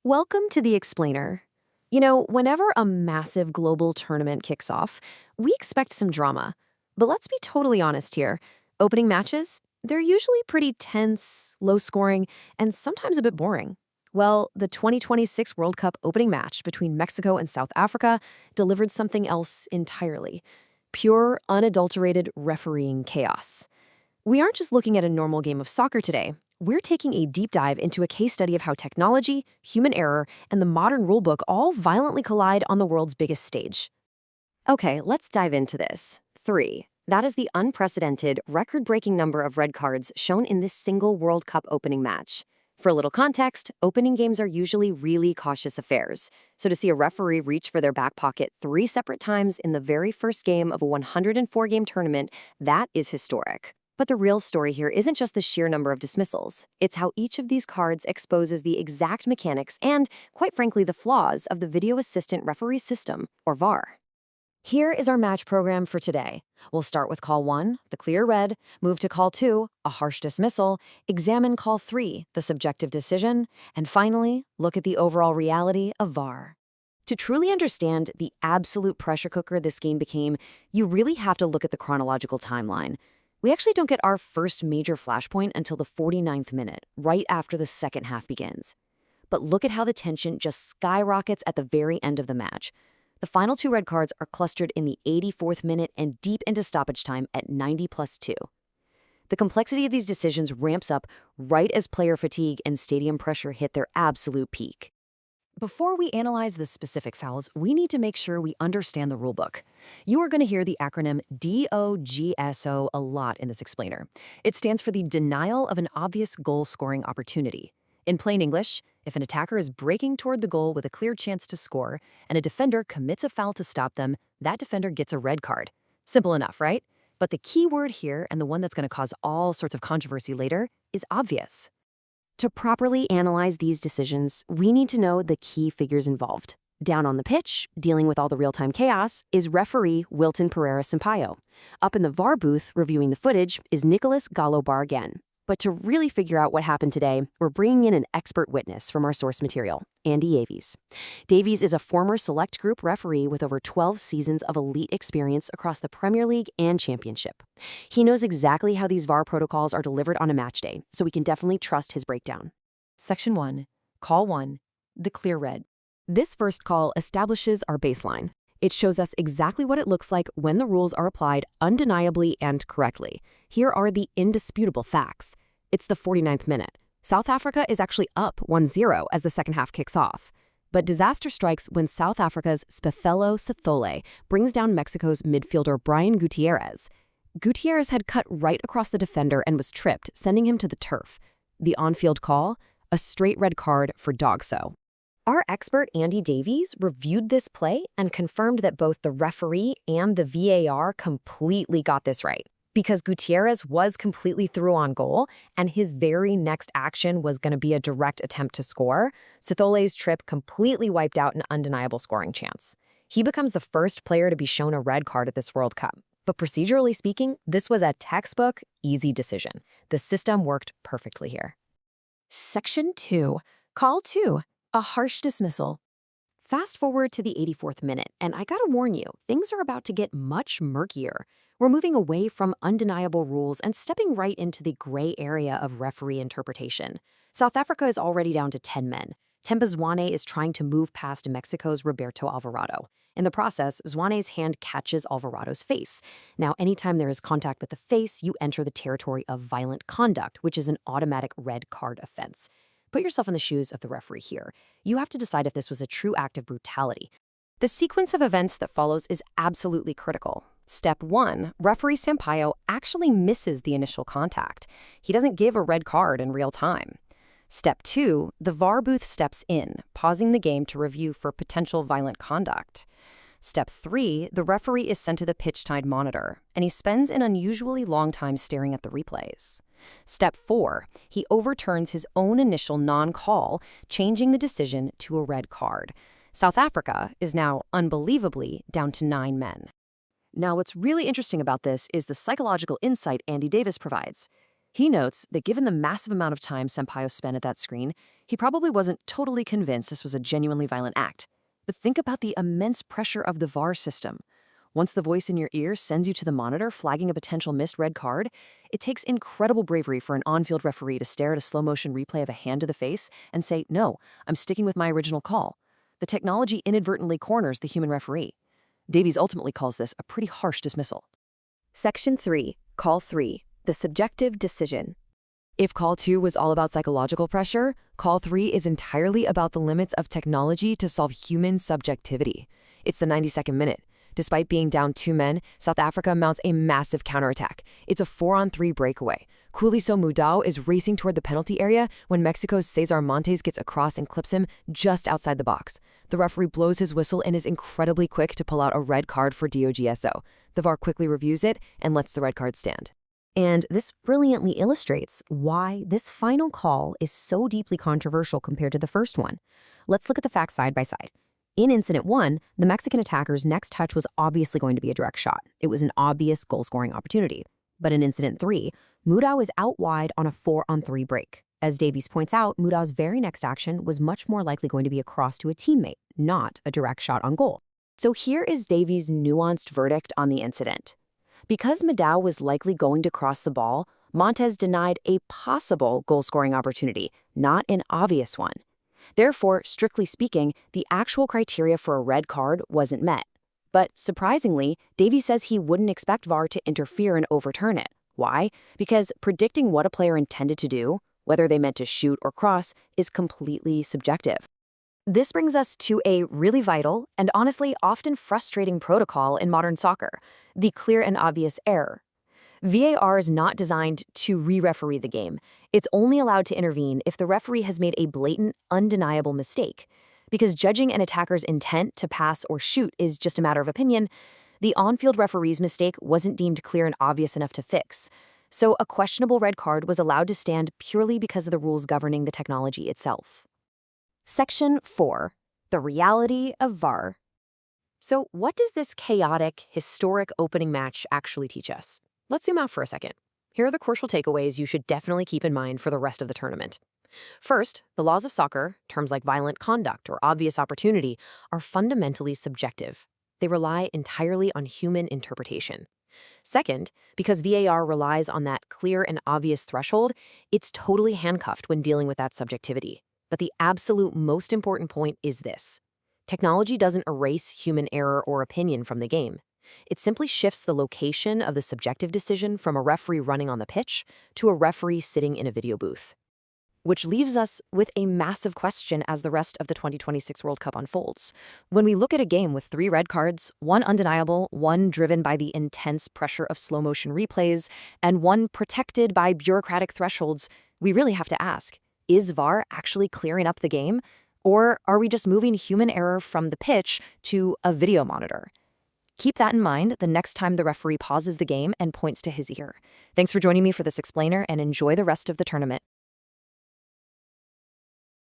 Welcome to the Explainer. Whenever a massive global tournament kicks off, we expect some drama. But let's be totally honest here. Opening matches, they're usually pretty tense, low scoring, and sometimes a bit boring. Well, the 2026 World Cup opening match between Mexico and South Africa delivered something else entirely. Pure, unadulterated refereeing chaos. We aren't just looking at a normal game of soccer today. We're taking a deep dive into a case study of how technology, human error, and the modern rulebook all violently collide on the world's biggest stage. Okay, let's dive into this. 3. That is the unprecedented, record-breaking number of red cards shown in this single World Cup opening match. For a little context, opening games are usually really cautious affairs. So to see a referee reach for their back pocket 3 separate times in the very first game of a 104-game tournament, that is historic. But the real story here isn't just the sheer number of dismissals. It's how each of these cards exposes the exact mechanics and, quite frankly, the flaws of the video assistant referee system, or VAR. Here is our match program for today. We'll start with Call 1, the clear red, move to Call 2, a harsh dismissal, examine Call 3, the subjective decision, and finally, look at the overall reality of VAR. To truly understand the absolute pressure cooker this game became, you really have to look at the chronological timeline. We actually don't get our first major flashpoint until the 49th minute, right after the second half begins. But look at how the tension just skyrockets at the very end of the match. The final 2 red cards are clustered in the 84th minute and deep into stoppage time at 90+2. The complexity of these decisions ramps up right as player fatigue and stadium pressure hit their absolute peak. Before we analyze the specific fouls, we need to make sure we understand the rulebook. You are going to hear the acronym DOGSO a lot in this explainer. It stands for the denial of an obvious goal-scoring opportunity. In plain English, if an attacker is breaking toward the goal with a clear chance to score, and a defender commits a foul to stop them, that defender gets a red card. Simple enough, right? But the key word here, and the one that's going to cause all sorts of controversy later, is obvious. To properly analyze these decisions, we need to know the key figures involved. Down on the pitch, dealing with all the real-time chaos, is referee Wilton Pereira Sampaio. Up in the VAR booth, reviewing the footage, is Nicholas Gallo Bargan. But to really figure out what happened today, we're bringing in an expert witness from our source material, Andy Davies. Davies is a former select group referee with over 12 seasons of elite experience across the Premier League and Championship. He knows exactly how these VAR protocols are delivered on a match day, so we can definitely trust his breakdown. Section 1, Call 1, the clear red. This first call establishes our baseline. It shows us exactly what it looks like when the rules are applied undeniably and correctly. Here are the indisputable facts. It's the 49th minute. South Africa is actually up 1-0 as the second half kicks off. But disaster strikes when South Africa's Spefelo Sithole brings down Mexico's midfielder Brian Gutierrez. Gutierrez had cut right across the defender and was tripped, sending him to the turf. The on-field call? A straight red card for dogso. Our expert Andy Davies reviewed this play and confirmed that both the referee and the VAR completely got this right. Because Gutierrez was completely through on goal, and his very next action was going to be a direct attempt to score, Sithole's trip completely wiped out an undeniable scoring chance. He becomes the first player to be shown a red card at this World Cup. But procedurally speaking, this was a textbook, easy decision. The system worked perfectly here. Section 2, Call 2. A harsh dismissal. Fast forward to the 84th minute, and I gotta warn you, things are about to get much murkier. We're moving away from undeniable rules and stepping right into the gray area of referee interpretation. South Africa is already down to 10 men. Temba Zwane is trying to move past Mexico's Roberto Alvarado. In the process, Zwane's hand catches Alvarado's face. Now, anytime there is contact with the face, you enter the territory of violent conduct, which is an automatic red card offense. Put yourself in the shoes of the referee here. You have to decide if this was a true act of brutality. The sequence of events that follows is absolutely critical. Step 1, referee Sampaio actually misses the initial contact. He doesn't give a red card in real time. Step 2, the VAR booth steps in, pausing the game to review for potential violent conduct. Step 3, the referee is sent to the pitch-side monitor, and he spends an unusually long time staring at the replays. Step 4, he overturns his own initial non-call, changing the decision to a red card. South Africa is now, unbelievably, down to 9 men. Now, what's really interesting about this is the psychological insight Andy Davies provides. He notes that given the massive amount of time Sampaio spent at that screen, he probably wasn't totally convinced this was a genuinely violent act. But think about the immense pressure of the VAR system. Once the voice in your ear sends you to the monitor flagging a potential missed red card, it takes incredible bravery for an on-field referee to stare at a slow-motion replay of a hand to the face and say, "No, I'm sticking with my original call." The technology inadvertently corners the human referee. Davies ultimately calls this a pretty harsh dismissal. Section 3, Call 3, the subjective decision. If Call 2 was all about psychological pressure, Call 3 is entirely about the limits of technology to solve human subjectivity. It's the 92nd minute. Despite being down 2 men, South Africa mounts a massive counterattack. It's a 4-on-3 breakaway. Kuliso Mudau is racing toward the penalty area when Mexico's Cesar Montes gets across and clips him just outside the box. The referee blows his whistle and is incredibly quick to pull out a red card for DOGSO. The VAR quickly reviews it and lets the red card stand. And this brilliantly illustrates why this final call is so deeply controversial compared to the first one. Let's look at the facts side by side. In Incident 1, the Mexican attacker's next touch was obviously going to be a direct shot. It was an obvious goal-scoring opportunity. But in Incident 3, Mudau is out wide on a 4-on-3 break. As Davies points out, Mudau's very next action was much more likely going to be a cross to a teammate, not a direct shot on goal. So here is Davies' nuanced verdict on the incident. Because Mudau was likely going to cross the ball, Montes denied a possible goal-scoring opportunity, not an obvious one. Therefore, strictly speaking, the actual criteria for a red card wasn't met. But surprisingly, Davies says he wouldn't expect VAR to interfere and overturn it. Why? Because predicting what a player intended to do, whether they meant to shoot or cross, is completely subjective. This brings us to a really vital and honestly often frustrating protocol in modern soccer, the clear and obvious error. VAR is not designed to re-referee the game. It's only allowed to intervene if the referee has made a blatant, undeniable mistake. Because judging an attacker's intent to pass or shoot is just a matter of opinion, the on-field referee's mistake wasn't deemed clear and obvious enough to fix. So a questionable red card was allowed to stand purely because of the rules governing the technology itself. Section 4, the reality of VAR. So what does this chaotic, historic opening match actually teach us? Let's zoom out for a second. Here are the crucial takeaways you should definitely keep in mind for the rest of the tournament. First, the laws of soccer, terms like violent conduct or obvious opportunity, are fundamentally subjective. They rely entirely on human interpretation. Second, because VAR relies on that clear and obvious threshold, it's totally handcuffed when dealing with that subjectivity. But the absolute most important point is this. Technology doesn't erase human error or opinion from the game. It simply shifts the location of the subjective decision from a referee running on the pitch to a referee sitting in a video booth. Which leaves us with a massive question as the rest of the 2026 World Cup unfolds. When we look at a game with 3 red cards, one undeniable, one driven by the intense pressure of slow-motion replays, and one protected by bureaucratic thresholds, we really have to ask, is VAR actually clearing up the game? Or are we just moving human error from the pitch to a video monitor? Keep that in mind the next time the referee pauses the game and points to his ear. Thanks for joining me for this explainer and enjoy the rest of the tournament.